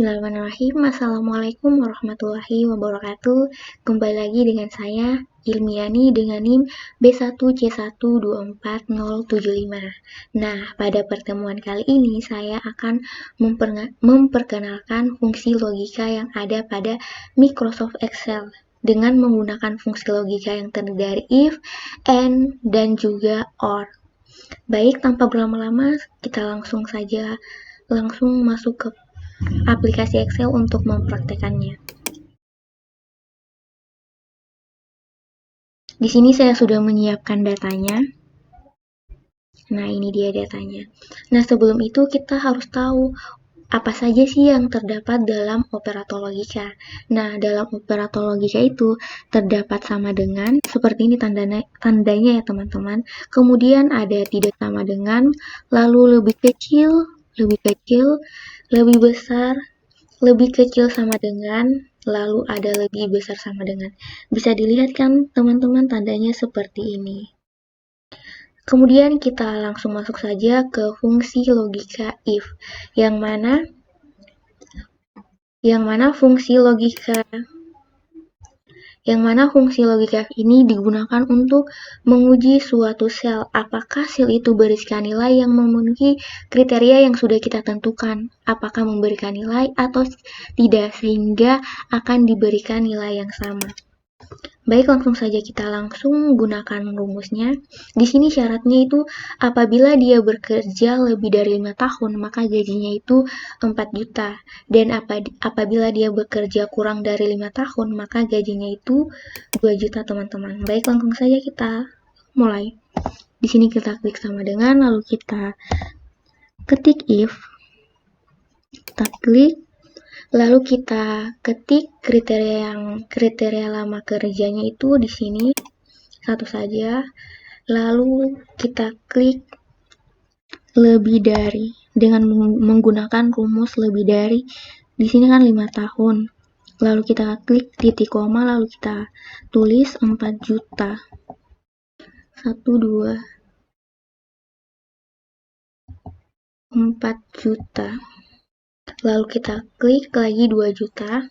Bismillahirrahmanirrahim. Assalamualaikum warahmatullahi wabarakatuh. Kembali lagi dengan saya, Ilmiani, dengan NIM B1C124075. Nah, pada pertemuan kali ini saya akan memperkenalkan fungsi logika yang ada pada Microsoft Excel dengan menggunakan fungsi logika yang terdiri dari if, and, dan juga or. Baik, tanpa berlama-lama, kita langsung masuk ke aplikasi Excel untuk mempraktekannya. Di sini saya sudah menyiapkan datanya. Nah, ini dia datanya. Nah, sebelum itu kita harus tahu apa saja sih yang terdapat dalam operator logika. Nah, dalam operator logika itu terdapat sama dengan, seperti ini tandanya ya teman-teman. Kemudian ada tidak sama dengan, lalu lebih kecil, lebih besar, lebih kecil sama dengan, lalu ada lebih besar sama dengan. Bisa dilihat kan teman-teman tandanya seperti ini. Kemudian kita langsung masuk saja ke fungsi logika if, yang mana fungsi logika ini digunakan untuk menguji suatu sel, apakah sel itu berisikan nilai yang memenuhi kriteria yang sudah kita tentukan, apakah memberikan nilai atau tidak, sehingga akan diberikan nilai yang sama. Baik, langsung saja kita gunakan rumusnya. Di sini syaratnya itu apabila dia bekerja lebih dari 5 tahun, maka gajinya itu 4 juta. Dan apabila dia bekerja kurang dari 5 tahun, maka gajinya itu 2 juta, teman-teman. Baik, langsung saja kita mulai. Di sini kita klik sama dengan, lalu kita ketik if, kita klik, lalu kita ketik kriteria lama kerjanya itu di sini satu saja. Lalu kita klik lebih dari dengan menggunakan rumus lebih dari. Di sini kan 5 tahun. Lalu kita klik titik koma, lalu kita tulis 4 juta. 1 2 4 juta. Lalu kita klik lagi 2 juta.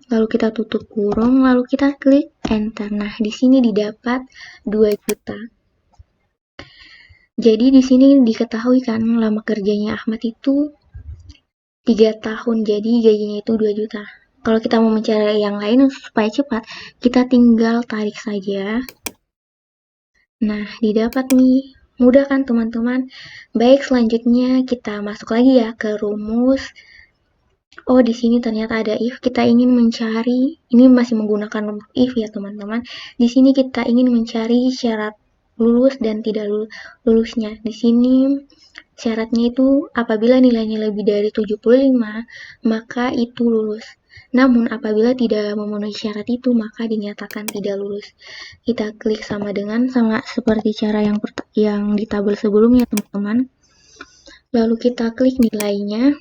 Lalu kita tutup kurung, lalu kita klik enter. Nah, di sini didapat 2 juta. Jadi di sini diketahui kan lama kerjanya Ahmad itu 3 tahun, jadi gajinya itu 2 juta. Kalau kita mau mencari yang lain supaya cepat, kita tinggal tarik saja. Nah, didapat nih. Mudah kan teman-teman? Baik, selanjutnya kita masuk lagi ya ke rumus. Oh, di sini ternyata ada if. Kita ingin mencari, ini masih menggunakan rumus if ya teman-teman. Di sini kita ingin mencari syarat lulus dan tidak lulusnya. Di sini syaratnya itu apabila nilainya lebih dari 75, maka itu lulus. Namun apabila tidak memenuhi syarat itu, maka dinyatakan tidak lulus. Kita klik sama dengan, sama seperti cara yang di tabel sebelumnya teman-teman. Lalu kita klik nilainya.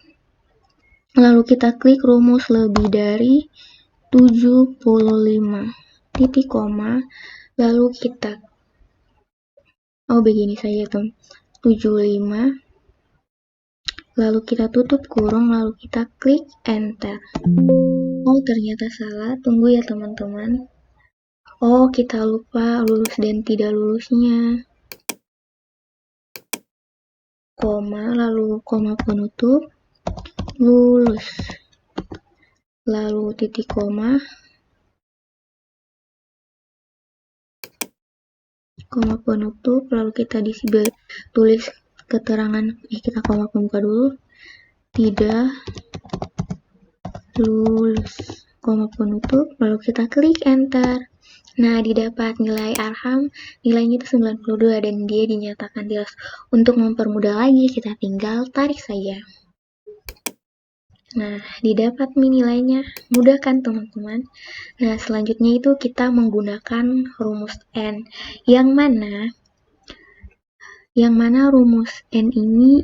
Lalu kita klik rumus lebih dari 75, titik koma, lalu kita, begini saja teman, 75, lalu kita tutup kurung, lalu kita klik enter. Oh, ternyata salah, tunggu ya teman-teman. Oh, kita lupa lulus dan tidak lulusnya. Koma, lalu koma penutup, lulus, lalu titik koma, koma penutup, lalu kita tulis keterangan, kita koma pembuka dulu, tidak lulus, koma penutup, lalu kita klik enter. Nah, didapat nilai Arham, nilainya itu 92 dan dia dinyatakan tidak. Untuk mempermudah lagi, kita tinggal tarik saja. Nah, didapat nilainya. Mudah kan teman-teman? Nah, selanjutnya itu kita menggunakan rumus N, yang mana rumus N ini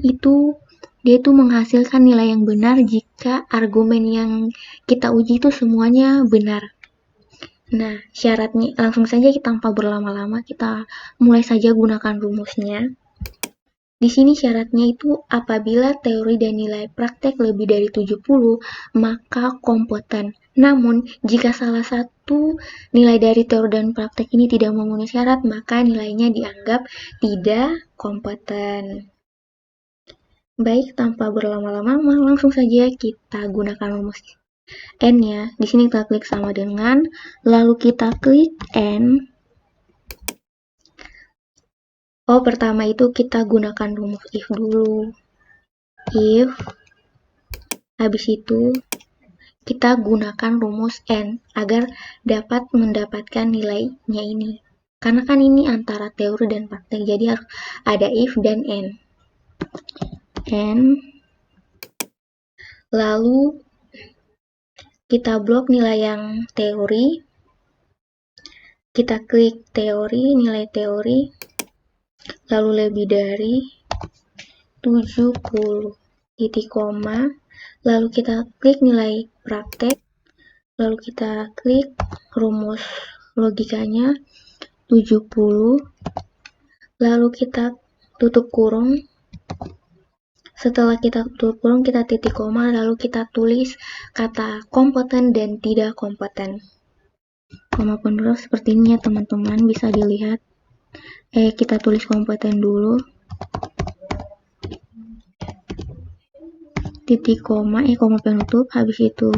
dia itu menghasilkan nilai yang benar jika argumen yang kita uji itu semuanya benar. Nah, syaratnya langsung saja kita tanpa berlama-lama, kita mulai saja gunakan rumusnya. Di sini syaratnya itu apabila teori dan nilai praktek lebih dari 70, maka kompeten. Namun, jika salah satu nilai dari teori dan praktek ini tidak memenuhi syarat, maka nilainya dianggap tidak kompeten. Baik, tanpa berlama-lama, langsung saja kita gunakan rumus N-nya. Di sini kita klik sama dengan, lalu kita klik N. Oh, pertama itu kita gunakan rumus if dulu. If, habis itu kita gunakan rumus N agar dapat mendapatkan nilainya ini. Karena kan ini antara teori dan praktek, jadi harus ada if dan N. N, lalu kita blok nilai yang teori, kita klik teori, nilai teori, lalu lebih dari 70, titik koma, lalu kita klik nilai praktek, lalu kita klik rumus logikanya 70, lalu kita tutup kurung. Setelah kita tutup kurung, kita titik koma, lalu kita tulis kata kompeten dan tidak kompeten. Koma penutup seperti ini ya teman-teman, bisa dilihat. Kita tulis kompeten dulu. Titik koma, koma penutup, habis itu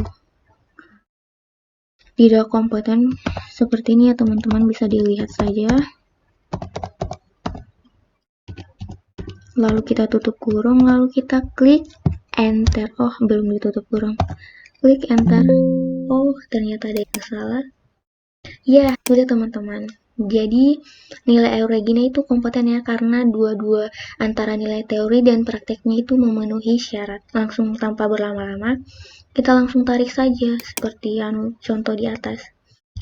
tidak kompeten seperti ini ya teman-teman, bisa dilihat saja. Lalu kita tutup kurung, lalu kita klik enter. Oh, belum ditutup kurung. Klik enter. Oh, ternyata ada yang salah. Ya, sudah teman-teman. Jadi, nilai Euregina itu kompeten ya, karena dua-dua antara nilai teori dan prakteknya itu memenuhi syarat. Langsung tanpa berlama-lama, kita langsung tarik saja, seperti yang contoh di atas.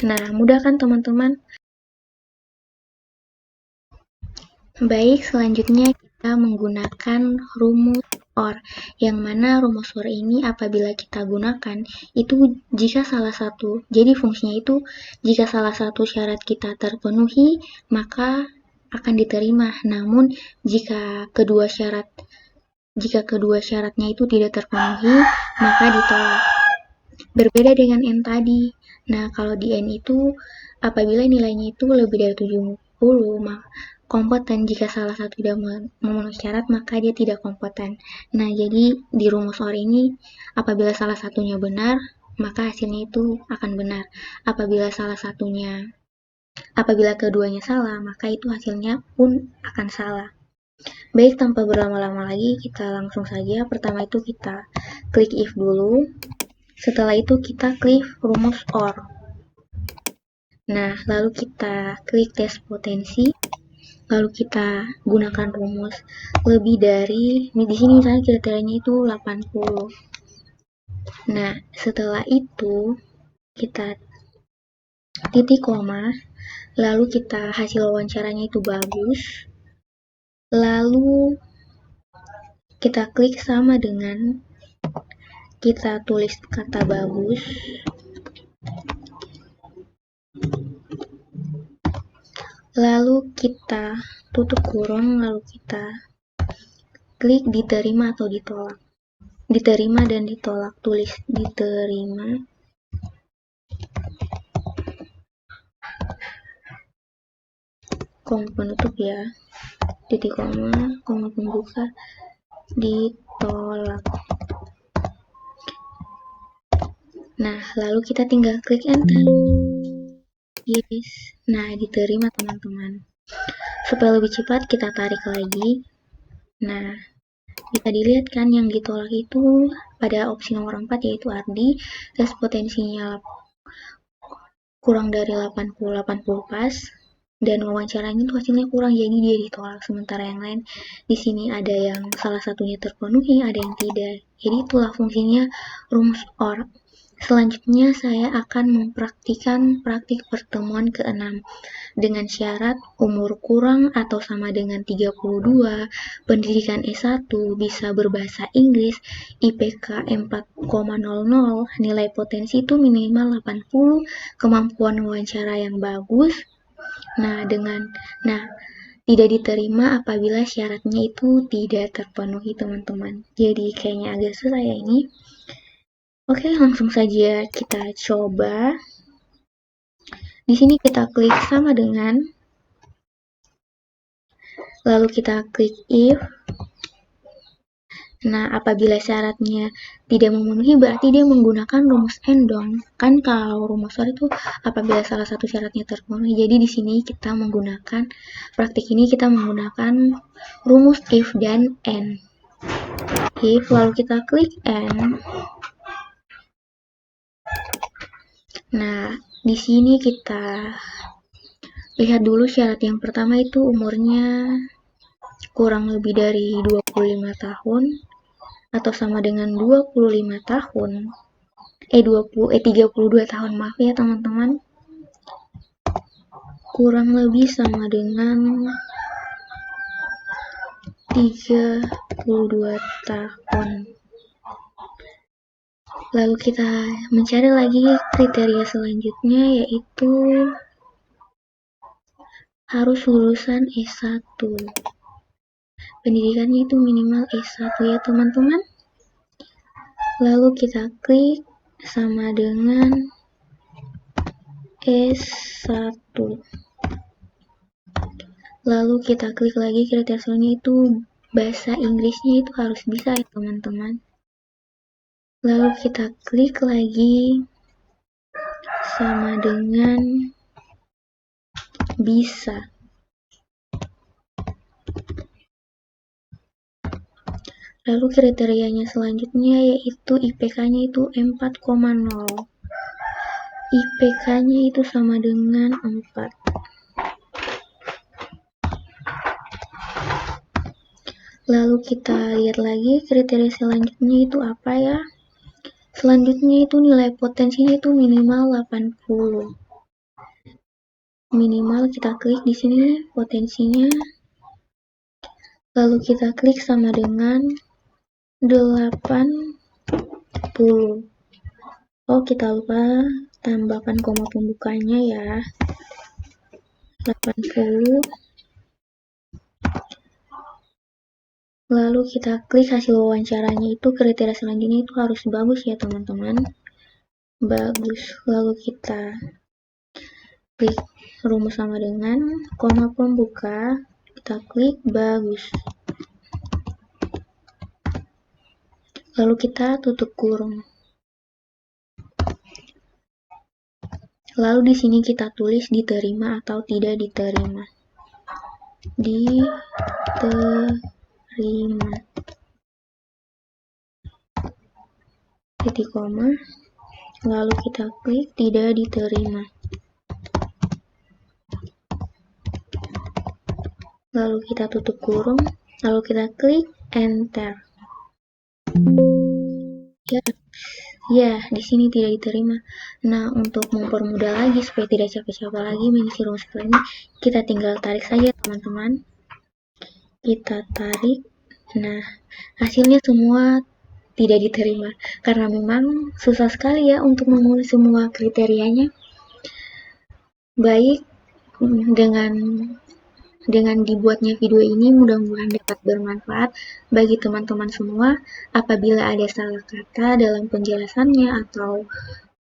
Nah, mudah kan teman-teman? Baik, selanjutnya kita menggunakan rumus OR, yang mana rumus OR ini apabila kita gunakan, itu jika salah satu, jadi fungsinya itu jika salah satu syarat kita terpenuhi, maka akan diterima. Namun, jika kedua syaratnya itu tidak terpenuhi, maka ditolak. Berbeda dengan N tadi. Nah, kalau di N itu, apabila nilainya itu lebih dari 70, maka kompeten. Jika salah satu tidak memenuhi syarat, maka dia tidak kompeten. Nah, jadi di rumus OR ini, apabila salah satunya benar, maka hasilnya itu akan benar. Apabila keduanya salah, maka itu hasilnya pun akan salah. Baik, tanpa berlama-lama lagi, kita langsung saja. Pertama itu kita klik if dulu. Setelah itu kita klik rumus OR. Nah, lalu kita klik tes potensi. Lalu kita gunakan rumus lebih dari, di sini misalnya kriterianya itu 80. Nah, setelah itu kita titik koma, lalu kita hasil wawancaranya itu bagus. Lalu kita klik sama dengan, kita tulis kata bagus. Lalu kita tutup kurung, lalu kita klik diterima atau ditolak. Diterima dan ditolak, tulis diterima. Koma penutup ya, titik koma, koma pembuka, ditolak. Nah, lalu kita tinggal klik enter. Yes, nah diterima teman-teman. Supaya lebih cepat kita tarik lagi. Nah, bisa dilihat kan yang ditolak itu pada opsi nomor 4 yaitu Ardi, tes potensinya kurang dari 80 pas, dan wawancaranya itu hasilnya kurang, jadi dia ditolak. Sementara yang lain di sini ada yang salah satunya terpenuhi, ada yang tidak. Jadi itulah fungsinya rumus OR. Selanjutnya saya akan mempraktikkan praktik pertemuan ke-6 dengan syarat umur kurang atau sama dengan 32, pendidikan S1, bisa berbahasa Inggris, IPK 4,00, nilai potensi itu minimal 80, kemampuan wawancara yang bagus. Nah, tidak diterima apabila syaratnya itu tidak terpenuhi, teman-teman. Jadi kayaknya agak susah ya ini. Oke, langsung saja kita coba. Di sini kita klik sama dengan, lalu kita klik if. Nah, apabila syaratnya tidak memenuhi, berarti dia menggunakan rumus AND dong. Kan kalau rumus OR itu apabila salah satu syaratnya terpenuhi. Jadi di sini kita menggunakan, praktik ini kita menggunakan rumus if dan AND. If, lalu kita klik AND. Nah, di sini kita lihat dulu syarat yang pertama itu umurnya kurang lebih dari 25 tahun atau sama dengan 25 tahun. 32 tahun, maaf ya teman-teman. Kurang lebih sama dengan 32 tahun. Lalu kita mencari lagi kriteria selanjutnya, yaitu harus lulusan S1. Pendidikannya itu minimal S1 ya teman-teman. Lalu kita klik sama dengan S1. Lalu kita klik lagi kriteria selanjutnya itu bahasa Inggrisnya itu harus bisa ya teman-teman. Lalu kita klik lagi sama dengan bisa. Lalu kriterianya selanjutnya yaitu IPK-nya itu 4,0. IPK-nya itu sama dengan 4. Lalu kita lihat lagi kriteria selanjutnya itu apa ya? Selanjutnya itu nilai potensinya itu minimal 80. Minimal kita klik di sini potensinya. Lalu kita klik sama dengan 80. Oh, kita lupa tambahkan koma pembukanya ya. 80. Lalu kita klik hasil wawancaranya itu kriteria selanjutnya itu harus bagus ya teman-teman. Bagus. Lalu kita klik rumus sama dengan koma pembuka. Kita klik bagus. Lalu kita tutup kurung. Lalu di sini kita tulis diterima atau tidak diterima. Diterima. Titik koma. Lalu kita klik tidak diterima. Lalu kita tutup kurung. Lalu kita klik enter. Ya, di sini tidak diterima. Nah, untuk mempermudah lagi supaya tidak capek-capek lagi mengisi rumus ini, kita tinggal tarik saja teman-teman. Kita tarik. Nah, hasilnya semua tidak diterima karena memang susah sekali ya untuk memenuhi semua kriterianya. Baik, dengan dibuatnya video ini mudah-mudahan dapat bermanfaat bagi teman-teman semua. Apabila ada salah kata dalam penjelasannya atau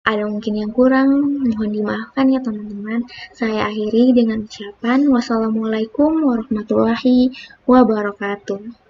ada mungkin yang kurang, mohon dimaafkan ya teman-teman. Saya akhiri dengan ucapan wassalamualaikum warahmatullahi wabarakatuh.